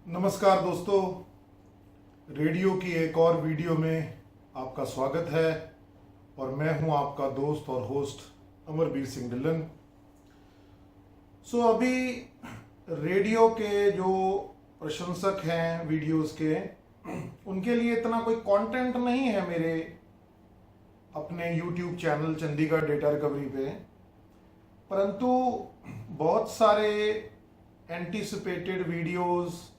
नमस्कार दोस्तों, रेडियो की एक और वीडियो में आपका स्वागत है और मैं हूं आपका दोस्त और होस्ट अमरवीर सिंह ढिल्लन। अभी रेडियो के जो प्रशंसक हैं वीडियोस के, उनके लिए इतना कोई कंटेंट नहीं है मेरे अपने YouTube channel Chandigarh data recovery पे, परंतु बहुत सारे एंटीसिपेटेड वीडियोस,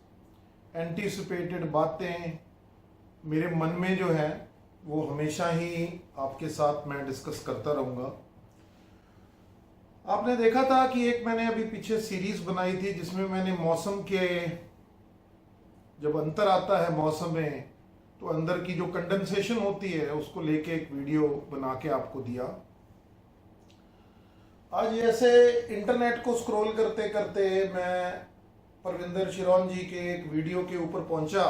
एंटीसिपेटेड बातें मेरे मन में जो है वो हमेशा ही आपके साथ मैं डिस्कस करता रहूँगा। आपने देखा था कि एक मैंने अभी पीछे सीरीज बनाई थी जिसमें मैंने मौसम के, जब अंतर आता है मौसम में तो अंदर की जो कंडेंसेशन होती है उसको लेके एक वीडियो बना के आपको दिया। आज ऐसे इंटरनेट को स्क्रॉल करते करते मैं परविंदर शिरोन जी के एक वीडियो के ऊपर पहुंचा।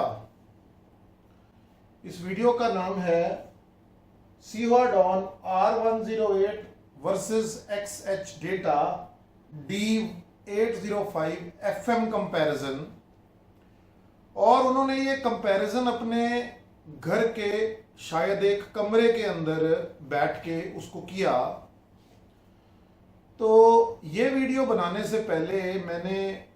इस वीडियो का नाम है सीवा डॉन R108 versus XH data D805 FM comparison, और उन्होंने ये कंपैरिजन अपने घर के शायद एक कमरे के अंदर बैठ के उसको किया। तो ये वीडियो बनाने से पहले मैंने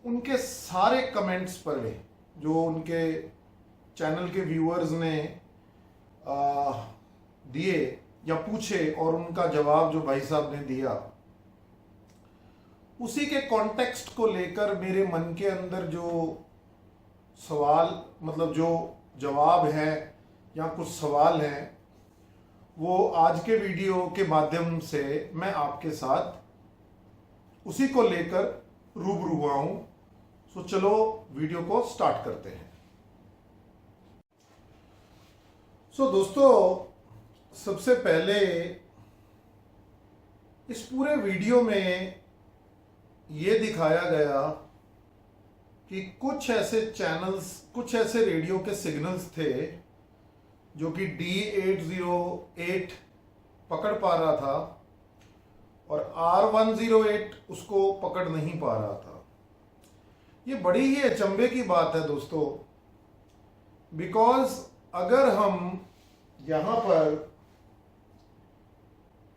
उनके सारे कमेंट्स पढ़े जो उनके चैनल के व्यूअर्स ने दिए या पूछे, और उनका जवाब जो भाई साहब ने दिया, उसी के कॉन्टेक्स्ट को लेकर मेरे मन के अंदर जो सवाल, मतलब जो जवाब है या कुछ सवाल हैं, वो आज के वीडियो के माध्यम से मैं आपके साथ उसी को लेकर रूबरू हुआ हूं। तो चलो वीडियो को स्टार्ट करते हैं। दोस्तों, सबसे पहले इस पूरे वीडियो में ये दिखाया गया कि कुछ ऐसे चैनल्स, कुछ ऐसे रेडियो के सिग्नल्स थे जो कि D808 पकड़ पा रहा था और R108 उसको पकड़ नहीं पा रहा था। ये बड़ी ही अचंभे की बात है दोस्तों, बिकॉज अगर हम यहां पर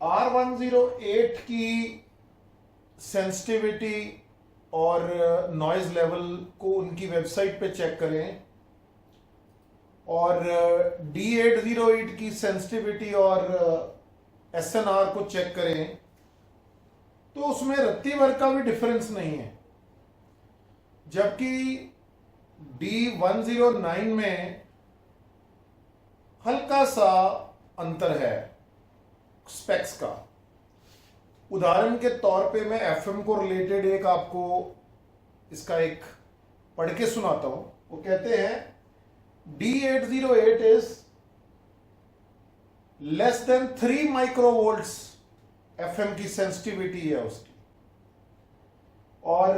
R108 की सेंसिटिविटी और नॉइज लेवल को उनकी वेबसाइट पे चेक करें और D808 की सेंसिटिविटी और SNR को चेक करें, तो उसमें रत्ती भर का भी डिफरेंस नहीं है। जबकि D109 में हल्का सा अंतर है स्पेक्स का। उदाहरण के तौर पे मैं FM को रिलेटेड एक आपको इसका एक पढ़ के सुनाता हूं। वो कहते हैं D808 is less than 3 microvolts FM की सेंसिटिविटी है उसकी, और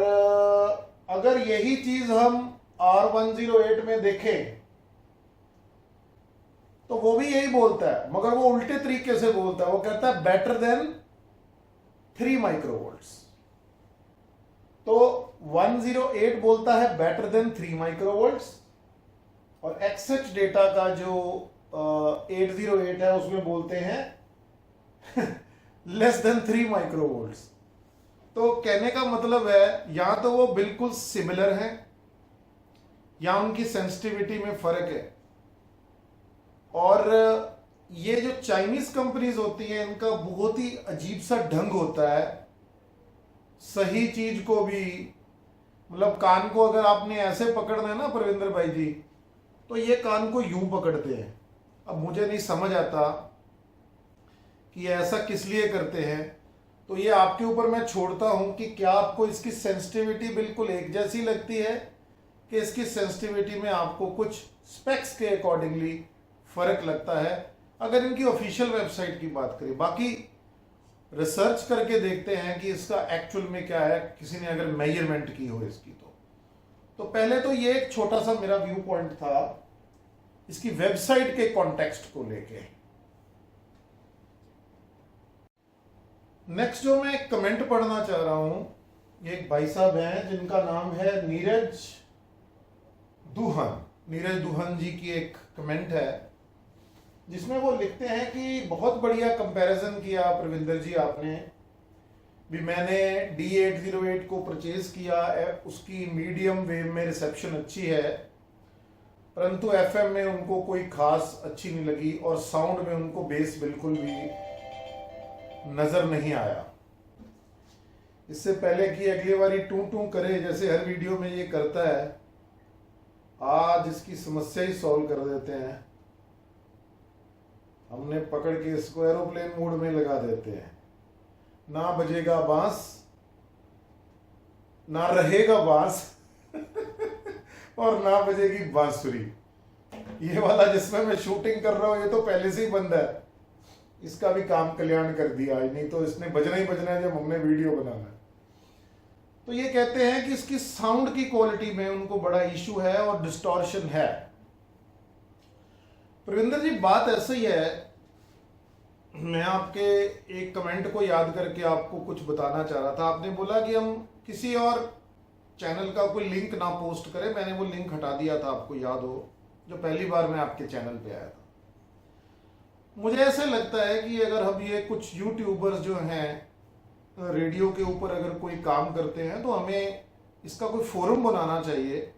अगर यही चीज हम R108 में देखें तो वो भी यही बोलता है, मगर वो उल्टे तरीके से बोलता है। वो कहता है बेटर देन 3 माइक्रोवोल्ट्स। तो 108 बोलता है बेटर देन 3 माइक्रोवोल्ट्स, और XH डेटा का जो 808 है उसमें बोलते हैं लेस देन 3 माइक्रोवोल्ट्स। तो कहने का मतलब है या तो वो बिल्कुल सिमिलर है या उनकी सेंसिटिविटी में फर्क है। और ये जो चाइनीज कंपनीज होती हैं इनका बहुत ही अजीब सा ढंग होता है सही चीज को भी, मतलब कान को अगर आपने ऐसे पकड़ना है ना परविंदर भाई जी, तो ये कान को यूं पकड़ते हैं। अब मुझे नहीं समझ आता कि ऐसा किस लिए करते हैं, तो ये आपके ऊपर मैं छोड़ता हूं कि क्या आपको इसकी सेंसिटिविटी बिल्कुल एक जैसी लगती है कि इसकी सेंसिटिविटी में आपको कुछ स्पेक्स के अकॉर्डिंगली फर्क लगता है। अगर इनकी ऑफिशियल वेबसाइट की बात करें, बाकी रिसर्च करके देखते हैं कि इसका एक्चुअल में क्या है, किसी ने अगर मेजरमेंट की हो इसकी। तो पहले तो ये एक छोटा सा मेरा व्यू पॉइंट था इसकी वेबसाइट के कॉन्टेक्स्ट को लेके। नेक्स्ट जो मैं कमेंट पढ़ना चाह रहा हूं, ये एक भाई साहब हैं जिनका नाम है नीरज दुहन जी की एक कमेंट है जिसमें वो लिखते हैं कि बहुत बढ़िया कंपैरिजन किया प्रविंदर जी आपने भी। मैंने D808 को परचेज किया, उसकी मीडियम वेव में रिसेप्शन अच्छी है, परंतु FM में उनको कोई खास अच्छी नहीं लगी और साउंड में उनको बेस बिल्कुल भी नजर नहीं आया। इससे पहले कि अगली बारी टू टू करे जैसे हर वीडियो में ये करता है, आज इसकी समस्या ही सॉल्व कर देते हैं। हमने पकड़ के इसको एरोप्लेन मोड में लगा देते हैं। ना बजेगा बांस ना रहेगा बांस और ना बजेगी बांसुरी। ये वाला जिसमें मैं शूटिंग कर रहा हूं ये तो पहले से ही बंद है, इसका भी काम कल्याण कर दिया, नहीं तो इसने बजना ही बजना है जब हमने वीडियो बनाना है। तो ये कहते हैं कि इसकी साउंड की क्वालिटी में उनको बड़ा इशू है और डिस्टॉर्शन है। प्रविंदर जी बात ऐसे ही है, मैं आपके एक कमेंट को याद करके आपको कुछ बताना चाह रहा था। आपने बोला कि हम किसी और चैनल का कोई लिंक ना पोस्ट करें, मैंने वो लिंक हटा दिया था, आपको याद हो, जो पहली बार मैं आपके चैनल पे आया था। मुझे ऐसे लगता है कि अगर हम ये कुछ यूट्यूबर्स जो हैं रेडियो के ऊपर अगर कोई काम करते हैं तो हमें इसका कोई फोरम बनाना चाहिए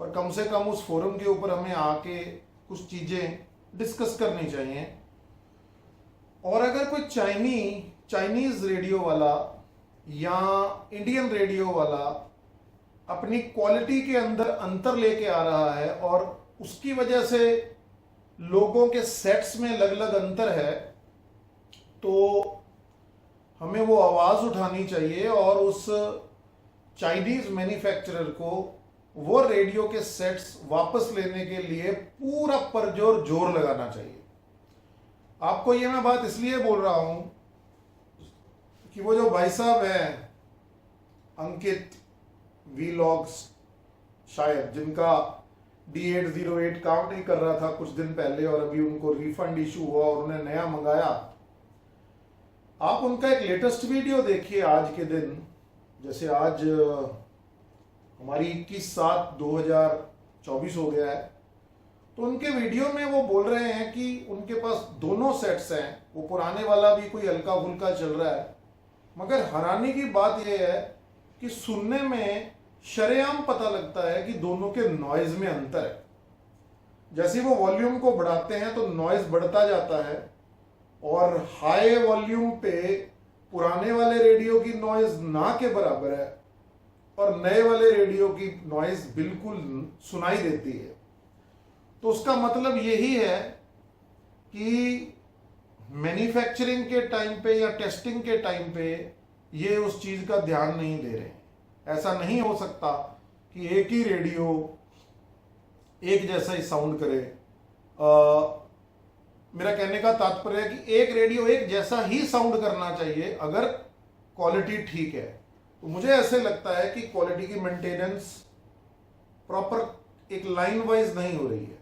और कम से कम उस फोरम के ऊपर हमें आके कुछ चीज़ें डिस्कस करनी चाहिए। और अगर कोई चाइनीज रेडियो वाला या इंडियन रेडियो वाला अपनी क्वालिटी के अंदर अंतर लेके आ रहा है और उसकी वजह से लोगों के सेट्स में अलग अलग अंतर है, तो हमें वो आवाज उठानी चाहिए और उस चाइनीज मैन्युफैक्चरर को वो रेडियो के सेट्स वापस लेने के लिए पूरा परजोर जोर लगाना चाहिए। आपको ये मैं बात इसलिए बोल रहा हूं कि वो जो भाई साहब हैं अंकित वीलॉग्स शायद, जिनका D808 काम नहीं कर रहा था कुछ दिन पहले और अभी उनको रिफंड इशू हुआ और उन्हें नया मंगाया, आप उनका एक लेटेस्ट वीडियो देखिए आज के दिन। जैसे आज हमारी 21/7/2024 हो गया है, तो उनके वीडियो में वो बोल रहे हैं कि उनके पास दोनों सेट्स हैं, वो पुराने वाला भी कोई हल्का फुल्का चल रहा है, मगर हैरानी की बात यह है कि सुनने में शरेआम पता लगता है कि दोनों के नॉइज में अंतर है। जैसे वो वॉल्यूम को बढ़ाते हैं तो नॉइज बढ़ता जाता है और हाई वॉल्यूम पे पुराने वाले रेडियो की नॉइज ना के बराबर है और नए वाले रेडियो की नॉइज बिल्कुल सुनाई देती है। तो उसका मतलब यही है कि मैन्युफैक्चरिंग के टाइम पे या टेस्टिंग के टाइम पे ये उस चीज का ध्यान नहीं दे रहे हैं। ऐसा नहीं हो सकता कि एक ही रेडियो एक जैसा ही साउंड करे। मेरा कहने का तात्पर्य है कि एक रेडियो एक जैसा ही साउंड करना चाहिए अगर क्वालिटी ठीक है। तो मुझे ऐसे लगता है कि क्वालिटी की मेंटेनेंस प्रॉपर एक लाइन वाइज नहीं हो रही है।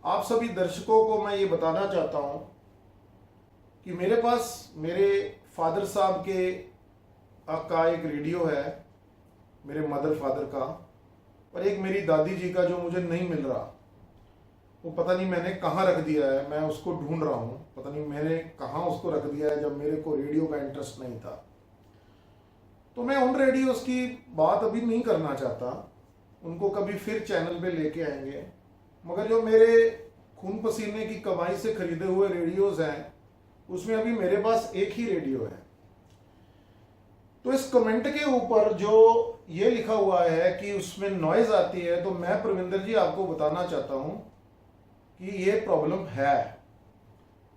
आप सभी दर्शकों को मैं ये बताना चाहता हूं कि मेरे पास मेरे फादर साहब के का एक रेडियो है, मेरे मदर फादर का, और एक मेरी दादी जी का जो मुझे नहीं मिल रहा। वो पता नहीं मैंने कहाँ रख दिया है, मैं उसको ढूंढ रहा हूँ, पता नहीं मैंने कहाँ उसको रख दिया है जब मेरे को रेडियो का इंटरेस्ट नहीं था। तो मैं उन रेडियोस की बात अभी नहीं करना चाहता, उनको कभी फिर चैनल पे लेके आएंगे, मगर जो मेरे खून पसीने की कमाई से खरीदे हुए रेडियोस हैं उसमें अभी मेरे पास एक ही रेडियो है। तो इस कमेंट के ऊपर जो ये लिखा हुआ है कि उसमें नॉइज आती है, तो मैं प्रविंदर जी आपको बताना चाहता हूं कि ये प्रॉब्लम है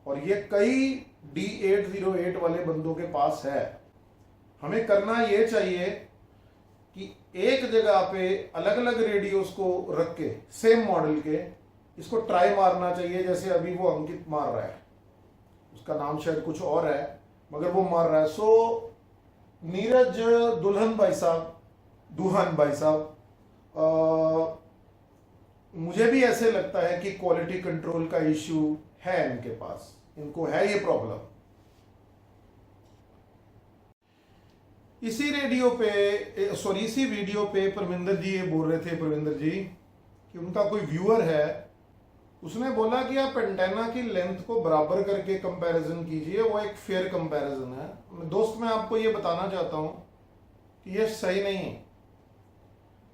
और ये कई D808 वाले बंदों के पास है। हमें करना ये चाहिए कि एक जगह पे अलग अलग रेडियोस को रख के सेम मॉडल के इसको ट्राई मारना चाहिए, जैसे अभी वो अंकित मार रहा है, उसका नाम शायद कुछ और है मगर वो मार रहा है। सो नीरज दुल्हन भाई साहब, दुल्हन भाई साहब, मुझे भी ऐसे लगता है कि क्वालिटी कंट्रोल का इश्यू है इनके पास, इनको है ये प्रॉब्लम। इसी रेडियो पे, सॉरी इसी वीडियो पे परमिंदर जी ये बोल रहे थे, प्रविंदर जी, कि उनका कोई व्यूअर है, उसने बोला कि आप एंटेना की लेंथ को बराबर करके कंपैरिजन कीजिए, वो एक फेयर कंपैरिजन है। दोस्त मैं आपको ये बताना चाहता हूं कि ये सही नहीं है।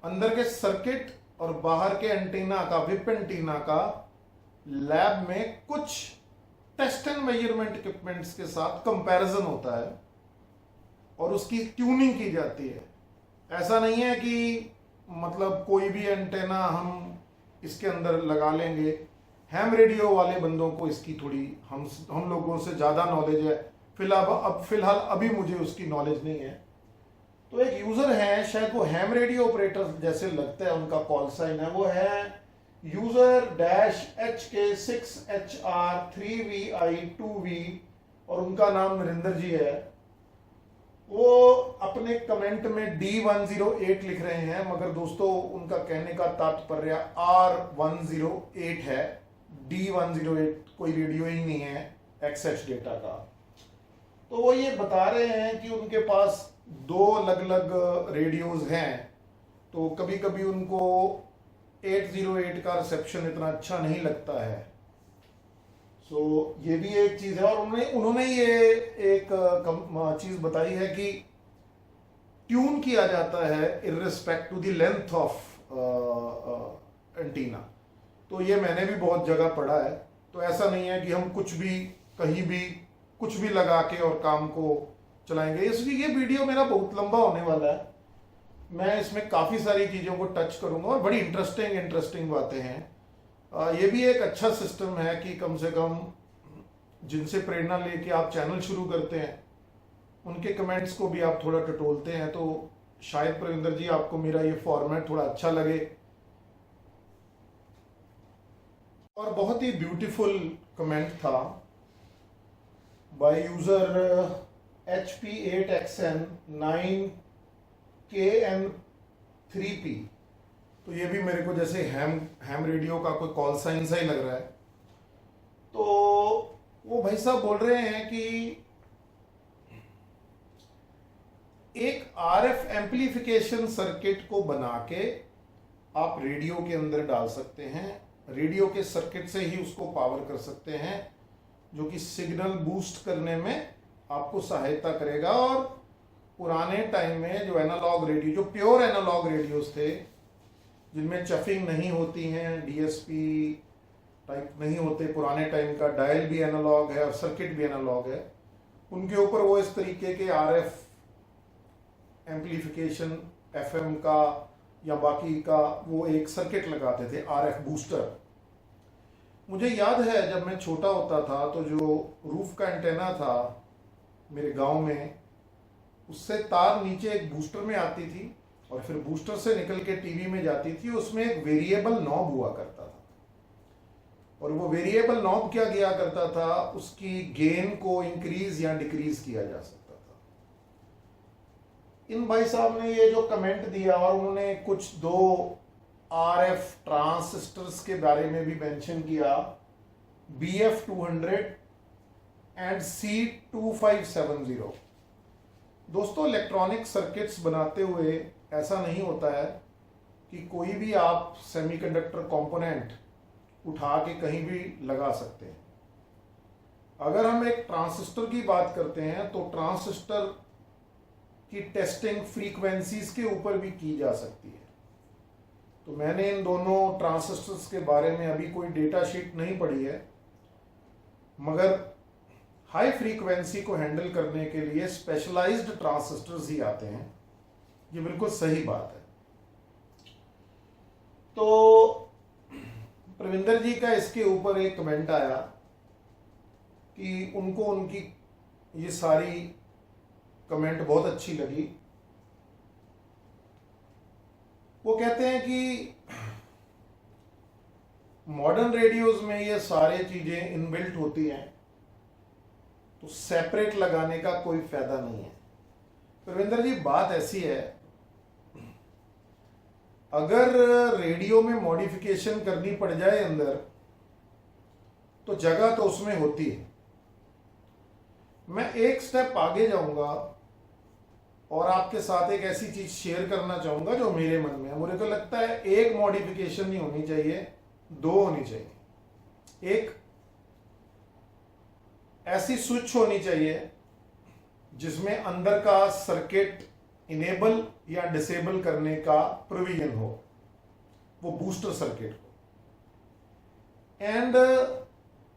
अंदर के सर्किट और बाहर के एंटीना का, विप एंटीना का लैब में कुछ टेस्ट एंड मेजरमेंट इक्विपमेंट्स के साथ कंपैरिजन होता है और उसकी ट्यूनिंग की जाती है। ऐसा नहीं है कि मतलब कोई भी एंटेना हम इसके अंदर लगा लेंगे। हैम रेडियो वाले बंदों को इसकी थोड़ी हम लोगों से ज़्यादा नॉलेज है। फिलहाल अभी मुझे उसकी नॉलेज नहीं है। तो एक यूज़र है, शायद वो हैम रेडियो ऑपरेटर जैसे लगता है, उनका कॉल साइन है, वो है user-HK6HR3VI2V और उनका नाम नरेंद्र जी है। वो अपने कमेंट में D108 लिख रहे हैं, मगर दोस्तों उनका कहने का तात्पर्य R108 है। D108 कोई रेडियो ही नहीं है XH डेटा का। तो वो ये बता रहे हैं कि उनके पास दो अलग अलग रेडियोज हैं, तो कभी कभी उनको 808 का रिसेप्शन इतना अच्छा नहीं लगता है। सो ये भी एक चीज है। और उन्होंने ये एक चीज बताई है कि ट्यून किया जाता है irrespective to the length of antenna. तो ये मैंने भी बहुत जगह पढ़ा है। तो ऐसा नहीं है कि हम कुछ भी कहीं भी कुछ भी लगा के और काम को चलाएंगे। इसलिए ये वीडियो मेरा बहुत लंबा होने वाला है। मैं इसमें काफ़ी सारी चीज़ों को टच करूंगा और बड़ी इंटरेस्टिंग बातें हैं। ये भी एक अच्छा सिस्टम है कि कम से कम जिनसे प्रेरणा लेके आप चैनल शुरू करते हैं उनके कमेंट्स को भी आप थोड़ा टटोलते हैं, तो शायद प्रविंदर जी आपको मेरा ये फॉर्मेट थोड़ा अच्छा लगे। और बहुत ही ब्यूटीफुल कमेंट था बाय यूजर HP8XN9KN3P। तो ये भी मेरे को जैसे हैम रेडियो का कोई कॉल साइन सा ही लग रहा है। तो वो भाई साहब बोल रहे हैं कि एक RF एम्पलीफिकेशन सर्किट को बना के आप रेडियो के अंदर डाल सकते हैं, रेडियो के सर्किट से ही उसको पावर कर सकते हैं, जो कि सिग्नल बूस्ट करने में आपको सहायता करेगा। और पुराने टाइम में जो एनालॉग रेडियो, जो प्योर एनालॉग रेडियोस थे जिनमें चफिंग नहीं होती हैं, DSP टाइप नहीं होते, पुराने टाइम का डायल भी एनालॉग है और सर्किट भी एनालॉग है, उनके ऊपर वो इस तरीके के RF एम्पलीफिकेशन FM का या बाकी का वो एक सर्किट लगाते थे, RF बूस्टर। मुझे याद है जब मैं छोटा होता था तो जो रूफ का एंटेना था मेरे गांव में, उससे तार नीचे एक बूस्टर में आती थी और फिर बूस्टर से निकल के टीवी में जाती थी। उसमें एक वेरिएबल नॉब हुआ करता था और वो वेरिएबल नॉब क्या किया करता था, उसकी गेन को इंक्रीज या डिक्रीज किया जा सकता था। इन भाई साहब ने ये जो कमेंट दिया और उन्होंने कुछ दो RF ट्रांसिस्टर्स के बारे में भी मेंशन किया, BF200 एंड C2570। दोस्तों इलेक्ट्रॉनिक सर्किट्स बनाते हुए ऐसा नहीं होता है कि कोई भी आप सेमीकंडक्टर कंपोनेंट उठा के कहीं भी लगा सकते हैं। अगर हम एक ट्रांसिस्टर की बात करते हैं तो ट्रांसिस्टर की टेस्टिंग फ्रीक्वेंसीज के ऊपर भी की जा सकती है। तो मैंने इन दोनों ट्रांसिस्टर्स के बारे में अभी कोई डेटा शीट नहीं पढ़ी है, मगर हाई फ्रीक्वेंसी को हैंडल करने के लिए स्पेशलाइज्ड ट्रांसिस्टर्स ही आते हैं। ये बिल्कुल सही बात है। तो प्रविंदर जी का इसके ऊपर एक कमेंट आया कि उनको उनकी ये सारी कमेंट बहुत अच्छी लगी। वो कहते हैं कि मॉडर्न रेडियोज में ये सारी चीजें इनबिल्ट होती हैं, तो सेपरेट लगाने का कोई फायदा नहीं है। प्रविंदर जी, बात ऐसी है, अगर रेडियो में मॉडिफिकेशन करनी पड़ जाए अंदर, तो जगह तो उसमें होती है। मैं एक स्टेप आगे जाऊंगा और आपके साथ एक ऐसी चीज शेयर करना चाहूंगा जो मेरे मन में है। मुझे को लगता है एक मॉडिफिकेशन नहीं होनी चाहिए, दो होनी चाहिए। एक ऐसी स्विच होनी चाहिए जिसमें अंदर का सर्किट इनेबल या डिसेबल करने का प्रोविजन हो, वो बूस्टर सर्किट हो। एंड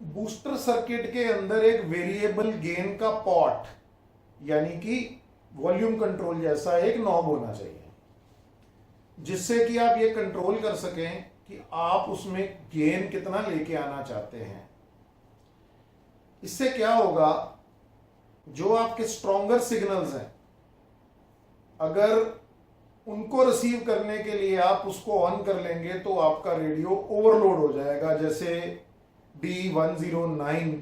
बूस्टर सर्किट के अंदर एक वेरिएबल गेन का पॉट, यानी कि वॉल्यूम कंट्रोल जैसा एक नॉब होना चाहिए, जिससे कि आप ये कंट्रोल कर सकें कि आप उसमें गेन कितना लेके आना चाहते हैं। इससे क्या होगा, जो आपके स्ट्रॉन्गर सिग्नल्स हैं, अगर उनको रिसीव करने के लिए आप उसको ऑन कर लेंगे तो आपका रेडियो ओवरलोड हो जाएगा। जैसे D109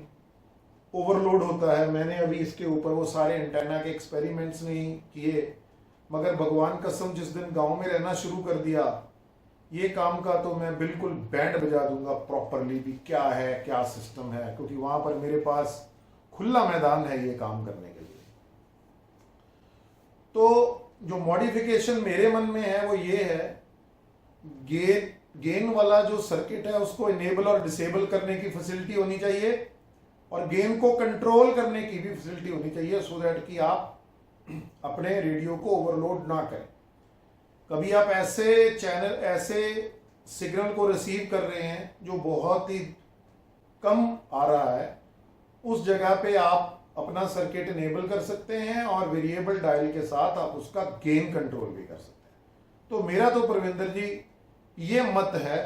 ओवरलोड होता है। मैंने अभी इसके ऊपर वो सारे एंटेना के एक्सपेरिमेंट्स नहीं किए, मगर भगवान कसम जिस दिन गांव में रहना शुरू कर दिया ये काम का, तो मैं बिल्कुल बैंड बजा दूंगा प्रॉपरली भी क्या है, क्या सिस्टम है, क्योंकि वहां पर मेरे पास खुला मैदान है ये काम करने के लिए। तो जो मॉडिफिकेशन मेरे मन में है वो ये है, गेन वाला जो सर्किट है उसको इनेबल और डिसेबल करने की फैसिलिटी होनी चाहिए, और गेन को कंट्रोल करने की भी फैसिलिटी होनी चाहिए, सो दैट कि आप अपने रेडियो को ओवरलोड ना करें। कभी आप ऐसे चैनल, ऐसे सिग्नल को रिसीव कर रहे हैं जो बहुत ही कम आ रहा है, उस जगह पे आप अपना सर्किट इनेबल कर सकते हैं और वेरिएबल डायल के साथ आप उसका गेन कंट्रोल भी कर सकते हैं। तो मेरा तो प्रविंदर जी ये मत है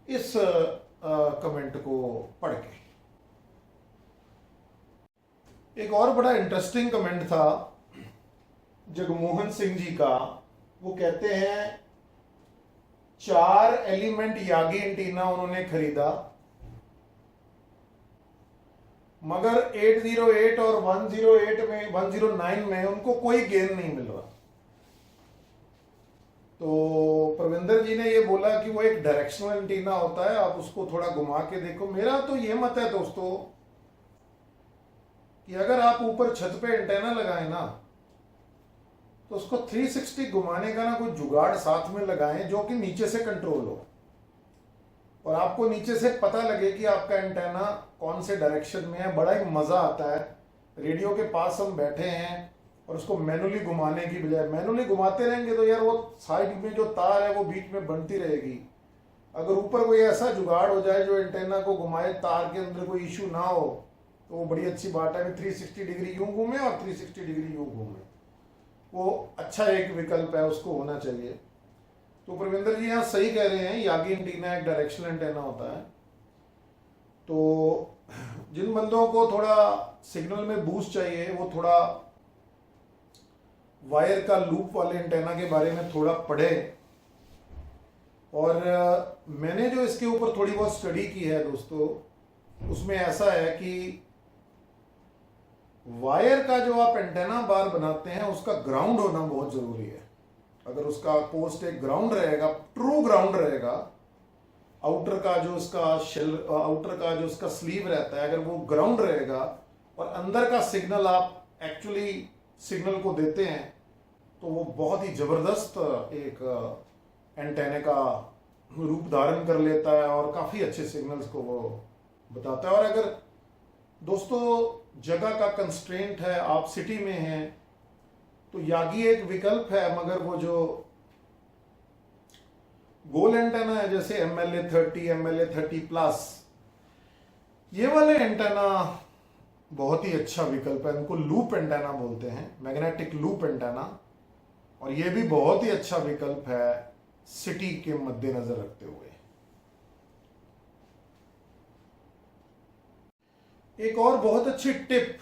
इस कमेंट को पढ़ के। एक और बड़ा इंटरेस्टिंग कमेंट था जगमोहन सिंह जी का। वो कहते हैं 4 एलिमेंट यागी एंटीना उन्होंने खरीदा, मगर 808 और 109 में उनको कोई गेन नहीं मिल रहा। तो प्रविंदर जी ने ये बोला कि वो एक डायरेक्शनल एंटीना होता है, आप उसको थोड़ा घुमा के देखो। मेरा तो ये मत है दोस्तों कि अगर आप ऊपर छत पे एंटेना लगाएं ना, तो उसको 360 घुमाने का ना कोई जुगाड़ साथ में लगाएं जो कि नीचे से कंट्रोल हो, और आपको नीचे से पता लगे कि आपका एंटेना कौन से डायरेक्शन में है। बड़ा ही मजा आता है। रेडियो के पास हम बैठे हैं और उसको मैनुअली घुमाने की बजाय, मैनुअली घुमाते रहेंगे तो यार वो साइड में जो तार है वो बीच में बनती रहेगी। अगर ऊपर कोई ऐसा जुगाड़ हो जाए जो एंटेना को घुमाए, तार के अंदर कोई इशू ना हो, तो वो बड़ी अच्छी बात है कि 360 डिग्री यूं घूमे और 360 डिग्री यूं घूमे। वो अच्छा एक विकल्प है, उसको होना चाहिए। तो प्रविंदर जी यहाँ सही कह रहे हैं, यागी एंटीना एक डायरेक्शनल एंटेना होता है। तो जिन बंदों को थोड़ा सिग्नल में बूस्ट चाहिए, वो थोड़ा वायर का लूप वाले एंटेना के बारे में थोड़ा पढ़े। और मैंने जो इसके ऊपर थोड़ी बहुत स्टडी की है दोस्तों, उसमें ऐसा है कि वायर का जो आप एंटेना बार बनाते हैं उसका ग्राउंड होना बहुत जरूरी है। अगर उसका पोस्ट एक ग्राउंड रहेगा, ट्रू ग्राउंड रहेगा, आउटर का जो उसका शेल, आउटर का जो उसका स्लीव रहता है, अगर वो ग्राउंड रहेगा और अंदर का सिग्नल आप एक्चुअली सिग्नल को देते हैं, तो वो बहुत ही जबरदस्त एक एंटेने का रूप धारण कर लेता है और काफी अच्छे सिग्नल्स को वो बताता है। और अगर दोस्तों जगह का कंस्ट्रेंट है, आप सिटी में हैं, तो यागी एक विकल्प है, मगर वो जो गोल एंटेना है जैसे MLA 30, MLA 30+, ये वाले एंटेना बहुत ही अच्छा विकल्प है, इनको लूप एंटेना बोलते हैं, मैग्नेटिक लूप एंटेना। और ये भी बहुत ही अच्छा विकल्प है सिटी के मद्देनजर रखते हुए। एक और बहुत अच्छी टिप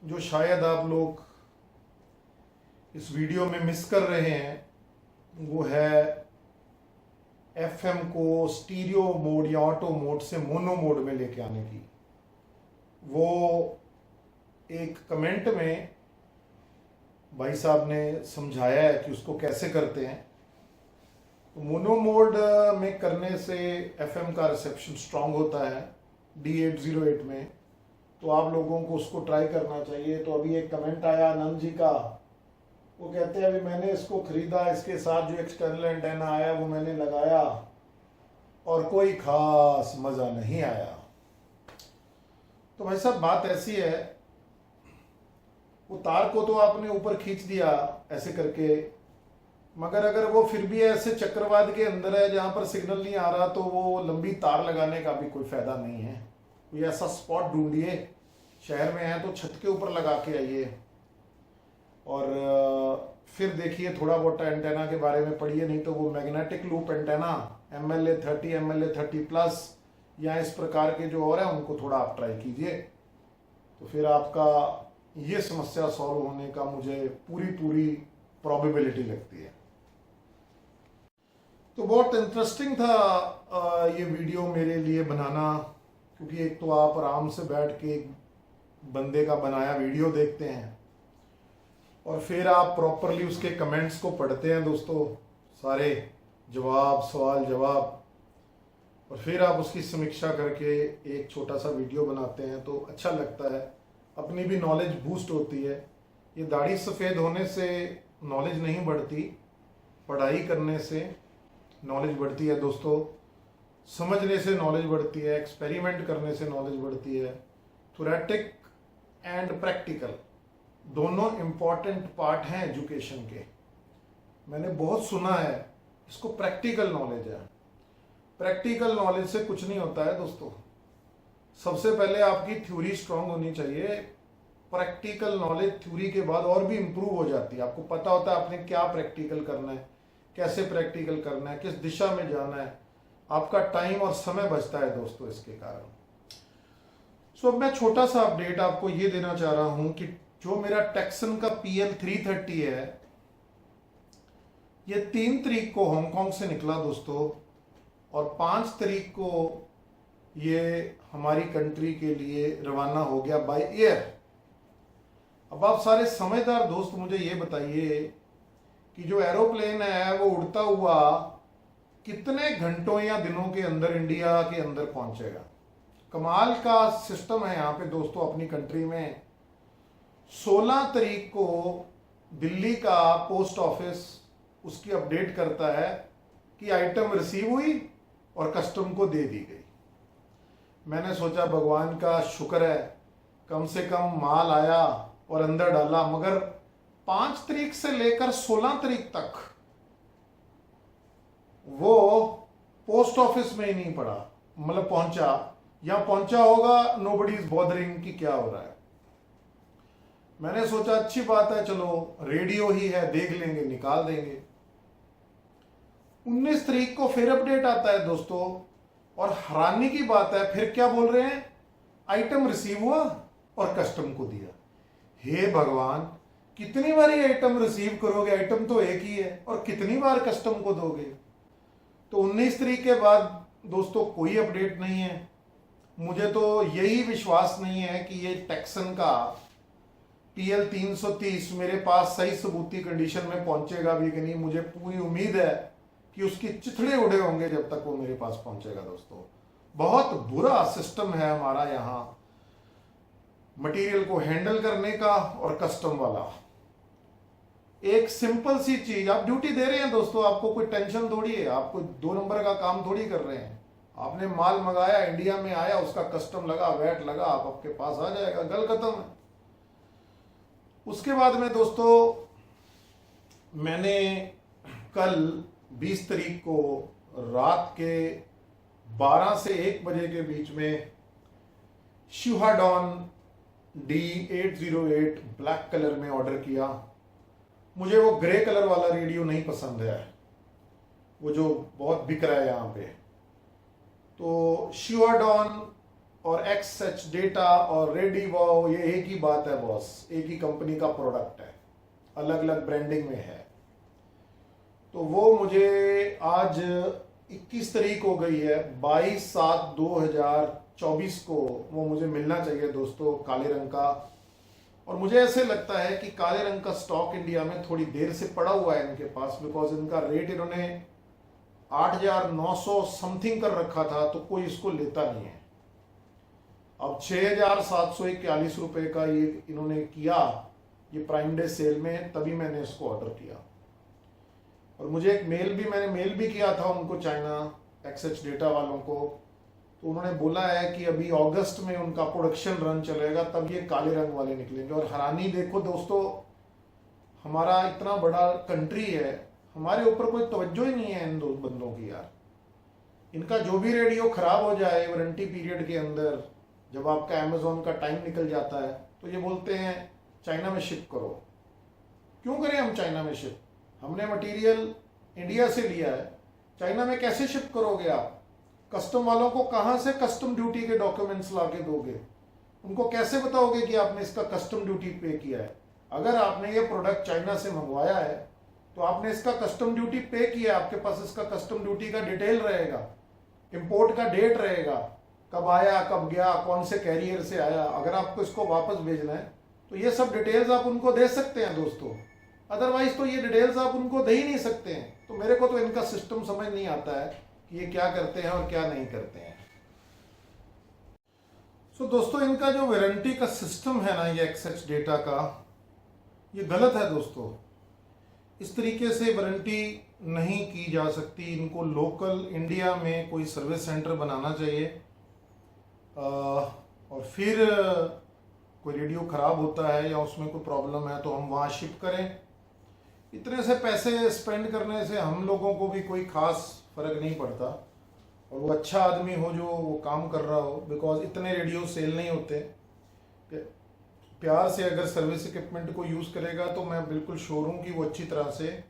जो शायद आप लोग इस वीडियो में मिस कर रहे हैं वो है एफएम को स्टीरियो मोड या ऑटो मोड से मोनो मोड में लेके आने की। वो एक कमेंट में भाई साहब ने समझाया है कि उसको कैसे करते हैं। तो मोनो मोड में करने से एफएम का रिसेप्शन स्ट्रांग होता है D808 में, तो आप लोगों को उसको ट्राई करना चाहिए। तो अभी एक कमेंट आया आनंद जी का, वो कहते हैं अभी मैंने इसको खरीदा, इसके साथ जो एक्सटर्नल एंटेना आया वो मैंने लगाया और कोई खास मजा नहीं आया। तो भाई साहब बात ऐसी है, वो तार को तो आपने ऊपर खींच दिया ऐसे करके, मगर अगर वो फिर भी ऐसे चक्रवात के अंदर है जहां पर सिग्नल नहीं आ रहा, तो वो लंबी तार लगाने का भी कोई फायदा नहीं है। कोई ऐसा स्पॉट ढूंढिए, शहर में है तो छत के ऊपर लगा के आइए और फिर देखिए, थोड़ा बहुत एंटेना के बारे में पढ़िए। नहीं तो वो magnetic loop antenna MLA30 MLA30+ या इस प्रकार के जो और है उनको थोड़ा आप ट्राई कीजिए, तो फिर आपका ये समस्या सॉल्व होने का मुझे पूरी प्रोबेबिलिटी लगती है। तो बहुत इंटरेस्टिंग था ये वीडियो मेरे लिए बनाना, क्योंकि एक तो आप आराम से बैठ के एक बंदे का बनाया वीडियो देखते हैं और फिर आप प्रॉपरली उसके कमेंट्स को पढ़ते हैं दोस्तों, सारे जवाब, सवाल जवाब, और फिर आप उसकी समीक्षा करके एक छोटा सा वीडियो बनाते हैं। तो अच्छा लगता है, अपनी भी नॉलेज बूस्ट होती है। ये दाढ़ी सफ़ेद होने से नॉलेज नहीं बढ़ती, पढ़ाई करने से नॉलेज बढ़ती है दोस्तों, समझने से नॉलेज बढ़ती है, एक्सपेरिमेंट करने से नॉलेज बढ़ती है। थ्योरेटिक एंड प्रैक्टिकल दोनों इम्पॉर्टेंट पार्ट हैं एजुकेशन के। मैंने बहुत सुना है इसको प्रैक्टिकल नॉलेज है। प्रैक्टिकल नॉलेज से कुछ नहीं होता है दोस्तों। सबसे पहले आपकी थ्योरी स्ट्रांग होनी चाहिए, प्रैक्टिकल नॉलेज थ्योरी के बाद और भी इम्प्रूव हो जाती है। आपको पता होता है आपने क्या प्रैक्टिकल करना है, कैसे प्रैक्टिकल करना है, किस दिशा में जाना है, आपका टाइम और समय बचता है दोस्तों इसके कारण। सो अब मैं छोटा सा अपडेट आपको ये देना चाह रहा हूं कि जो मेरा टेक्सन का PL330 है, ये 3 तारीख को हांगकांग से निकला दोस्तों और 5 तारीख को ये हमारी कंट्री के लिए रवाना हो गया बाय एयर। अब आप सारे समझदार दोस्त मुझे ये बताइए कि जो एरोप्लेन है वो उड़ता हुआ कितने घंटों या दिनों के अंदर इंडिया के अंदर पहुंचेगा। कमाल का सिस्टम है यहाँ पे दोस्तों अपनी कंट्री में। 16 तारीख को दिल्ली का पोस्ट ऑफिस उसकी अपडेट करता है कि आइटम रिसीव हुई और कस्टम को दे दी गई। मैंने सोचा भगवान का शुक्र है, कम से कम माल आया और अंदर डाला, मगर 5 तारीख से लेकर 16 तारीख तक वो पोस्ट ऑफिस में ही नहीं पड़ा, मतलब पहुंचा या पहुंचा होगा, नोबडी इज बॉदरिंग कि क्या हो रहा है। मैंने सोचा अच्छी बात है, चलो रेडियो ही है, देख लेंगे, निकाल देंगे। 19 तारीख को फिर अपडेट आता है दोस्तों और हैरानी की बात है, फिर क्या बोल रहे हैं, आइटम रिसीव हुआ और कस्टम को दिया। हे भगवान, कितनी बार ये आइटम रिसीव करोगे, आइटम तो एक ही है, और कितनी बार कस्टम को दोगे। तो 19 तारीख के बाद दोस्तों कोई अपडेट नहीं है। मुझे तो यही विश्वास नहीं है कि ये टेक्सन का PL330 मेरे पास सही सबूती कंडीशन में पहुंचेगा भी कि नहीं। मुझे पूरी उम्मीद है कि उसकी चिथड़े उड़े होंगे जब तक वो मेरे पास पहुंचेगा दोस्तों। बहुत बुरा सिस्टम है हमारा यहाँ मटेरियल को हैंडल करने का, और कस्टम वाला। एक सिंपल सी चीज, आप ड्यूटी दे रहे हैं दोस्तों, आपको कोई टेंशन थोड़ी है, आप कोई 2 नंबर का काम थोड़ी कर रहे हैं। आपने माल मंगाया, इंडिया में आया, उसका कस्टम लगा, वैट लगा, आप आपके पास आ जाएगा, गल खत्म है। उसके बाद में दोस्तों मैंने कल 20 तारीख को रात के 12 से 1 बजे के बीच में शिहाडॉन D808 ब्लैक कलर में ऑर्डर किया। मुझे वो ग्रे कलर वाला रेडियो नहीं पसंद है, वो जो बहुत बिक रहा है यहाँ पे। तो श्योरडॉन और XH डेटा और रेडिवो ये एक ही बात है बॉस, एक ही कंपनी का प्रोडक्ट है, अलग अलग ब्रांडिंग में है। तो वो मुझे आज 21 तारीख हो गई है, 22/7/2024 को वो मुझे मिलना चाहिए दोस्तों, काले रंग का। और मुझे ऐसे लगता है कि काले रंग का स्टॉक इंडिया में थोड़ी देर से पड़ा हुआ है इनके पास, बिकॉज इनका रेट इन्होंने 8,900 समथिंग कर रखा था, तो कोई इसको लेता नहीं है। अब 6,741 रुपए का ये इन्होंने किया, ये प्राइम डे सेल में, तभी मैंने इसको ऑर्डर किया। और मुझे एक मैंने मेल भी किया था उनको, चाइना XH डेटा वालों को। तो उन्होंने बोला है कि अभी अगस्त में उनका प्रोडक्शन रन चलेगा, तब ये काले रंग वाले निकलेंगे। और हैरानी देखो दोस्तों, हमारा इतना बड़ा कंट्री है, हमारे ऊपर कोई तवज्जो ही नहीं है इन दो बंदों की यार। इनका जो भी रेडियो खराब हो जाए वारंटी पीरियड के अंदर, जब आपका अमेजोन का टाइम निकल जाता है, तो ये बोलते हैं चाइना में शिप करो। क्यों करें हम चाइना में शिप? हमने मटेरियल इंडिया से लिया है, चाइना में कैसे शिप करोगे आप? कस्टम वालों को कहां से कस्टम ड्यूटी के डॉक्यूमेंट्स लाके दोगे? उनको कैसे बताओगे कि आपने इसका कस्टम ड्यूटी पे किया है? अगर आपने ये प्रोडक्ट चाइना से मंगवाया है तो आपने इसका कस्टम ड्यूटी पे किया है, आपके पास इसका कस्टम ड्यूटी का डिटेल रहेगा, इंपोर्ट का डेट रहेगा, कब आया, कब गया, कौन से कैरियर से आया। अगर आपको इसको वापस भेजना है तो ये सब डिटेल्स आप उनको दे सकते हैं दोस्तों, अदरवाइज तो ये डिटेल्स आप उनको दे ही नहीं सकते हैं। तो मेरे को तो इनका सिस्टम समझ नहीं आता है कि ये क्या करते हैं और क्या नहीं करते हैं। सो दोस्तों, इनका जो वारंटी का सिस्टम है ना, ये XH डेटा का, ये गलत है दोस्तों। इस तरीके से वारंटी नहीं की जा सकती। इनको लोकल इंडिया में कोई सर्विस सेंटर बनाना चाहिए, और फिर कोई रेडियो ख़राब होता है या उसमें कोई प्रॉब्लम है तो हम वहाँ शिप करें। इतने से पैसे स्पेंड करने से हम लोगों को भी कोई ख़ास फ़र्क नहीं पड़ता, और वो अच्छा आदमी हो जो वो काम कर रहा हो, बिकॉज इतने रेडियो सेल नहीं होते। प्यार से अगर सर्विस इक्विपमेंट को यूज़ करेगा तो मैं बिल्कुल श्योर हूँ कि वो अच्छी तरह से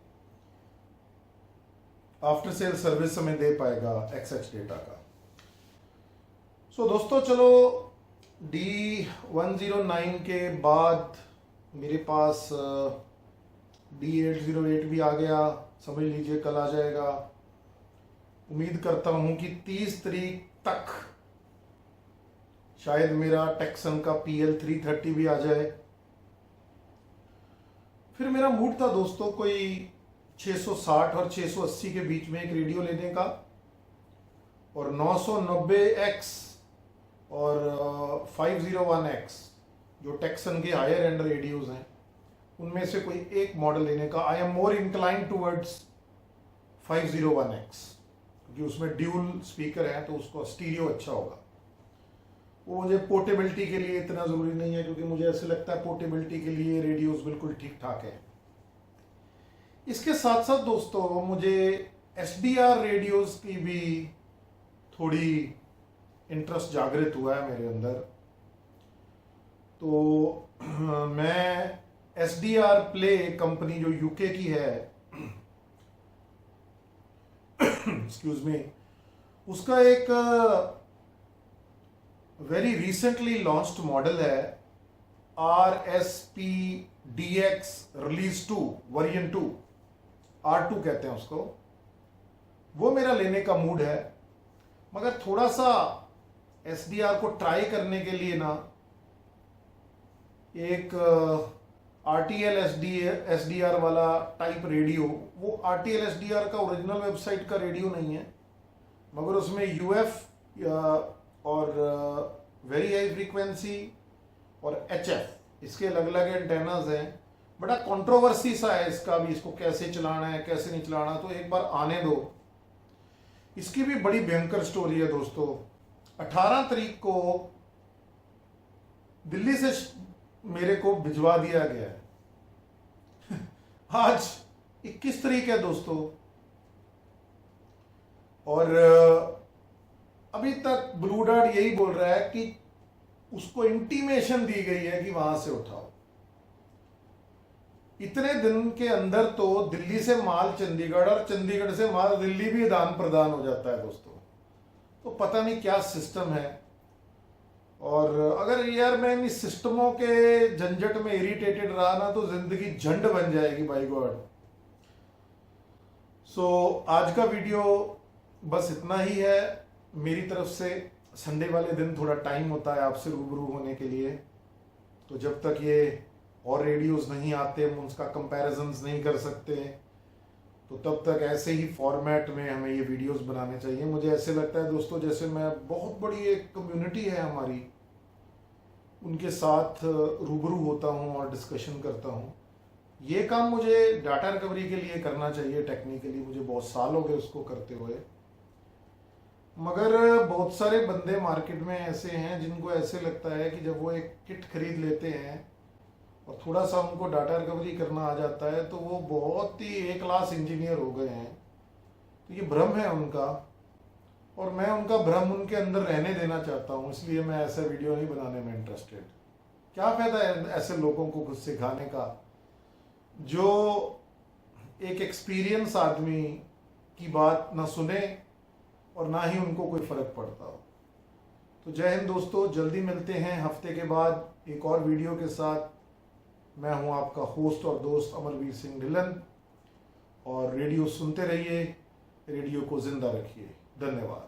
आफ्टर सेल सर्विस हमें दे पाएगा XH डेटा का। सो दोस्तों, चलो D109 के बाद मेरे पास D808 भी आ गया, समझ लीजिए कल आ जाएगा। उम्मीद करता हूं कि 30 तारीख तक शायद मेरा टेक्सन का PL330 भी आ जाए। फिर मेरा मूड था दोस्तों कोई 660 और 680 के बीच में एक रेडियो लेने का, और 990X और 501X जो टेक्सन के हायर एंड रेडियोज हैं, उनमें से कोई एक मॉडल लेने का। I am more incline towards 501X, क्योंकि उसमें ड्यूल स्पीकर है तो उसको स्टीरियो अच्छा होगा। वो मुझे पोर्टेबिलिटी के लिए इतना ज़रूरी नहीं है, क्योंकि मुझे ऐसे लगता है पोर्टेबिलिटी के लिए रेडियोज बिल्कुल ठीक ठाक है। इसके साथ साथ दोस्तों, मुझे SDR रेडियोज की भी थोड़ी इंटरेस्ट जागृत हुआ है मेरे अंदर। तो मैं SDR प्ले कंपनी जो UK की है, एक्सक्यूज मी, उसका एक वेरी रिसेंटली लॉन्च्ड मॉडल है RSPDX रिलीज 2 वर्जन 2, R2 कहते हैं उसको। वो मेरा लेने का मूड है, मगर थोड़ा सा SDR को ट्राई करने के लिए ना एक RTL SDR वाला टाइप रेडियो, वो RTL SDR का ओरिजिनल वेबसाइट का रेडियो नहीं है, मगर उसमें UF और वेरी हाई फ्रीक्वेंसी और HF, इसके अलग अलग एंटेनाज हैं। बड़ा कंट्रोवर्सी सा है इसका भी, इसको कैसे चलाना है कैसे नहीं चलाना, तो एक बार आने दो। इसकी भी बड़ी भयंकर स्टोरी है दोस्तों। 18 तारीख को दिल्ली से मेरे को भिजवा दिया गया है। आज 21 तारीख है दोस्तों, और अभी तक ब्लू डार्ट यही बोल रहा है कि उसको इंटीमेशन दी गई है कि वहां से उठाओ। इतने दिन के अंदर तो दिल्ली से माल चंडीगढ़ और चंडीगढ़ से माल दिल्ली भी आदान प्रदान हो जाता है दोस्तों। तो पता नहीं क्या सिस्टम है। और अगर यार मैं इन सिस्टमों के झंझट में इरिटेटेड रहा ना तो जिंदगी झंड बन जाएगी बाय गॉड। सो आज का वीडियो बस इतना ही है मेरी तरफ से। संडे वाले दिन थोड़ा टाइम होता है आपसे रूबरू होने के लिए, तो जब तक ये और रेडियोस नहीं आते हम उसका कंपैरिजंस नहीं कर सकते, तो तब तक ऐसे ही फॉर्मेट में हमें ये वीडियोस बनाने चाहिए। मुझे ऐसे लगता है दोस्तों जैसे मैं बहुत बड़ी एक कम्युनिटी है हमारी, उनके साथ रूबरू होता हूँ और डिस्कशन करता हूँ। ये काम मुझे डाटा रिकवरी के लिए करना चाहिए, टेक्निकली मुझे बहुत साल हो गए उसको करते हुए। मगर बहुत सारे बंदे मार्केट में ऐसे हैं जिनको ऐसे लगता है कि जब वो एक किट खरीद लेते हैं और थोड़ा सा उनको डाटा रिकवरी करना आ जाता है तो वो बहुत ही ए क्लास इंजीनियर हो गए हैं। तो ये भ्रम है उनका, और मैं उनका भ्रम उनके अंदर रहने देना चाहता हूँ, इसलिए मैं ऐसा वीडियो नहीं बनाने में इंटरेस्टेड। क्या फायदा है ऐसे लोगों को कुछ सिखाने का जो एक एक्सपीरियंस आदमी की बात ना सुने और ना ही उनको कोई फर्क पड़ता हो। तो जय हिंद दोस्तों, जल्दी मिलते हैं हफ्ते के बाद एक और वीडियो के साथ। मैं हूं आपका होस्ट और दोस्त अमरवीर सिंह ढिल्लन, और रेडियो सुनते रहिए, रेडियो को जिंदा रखिए। धन्यवाद।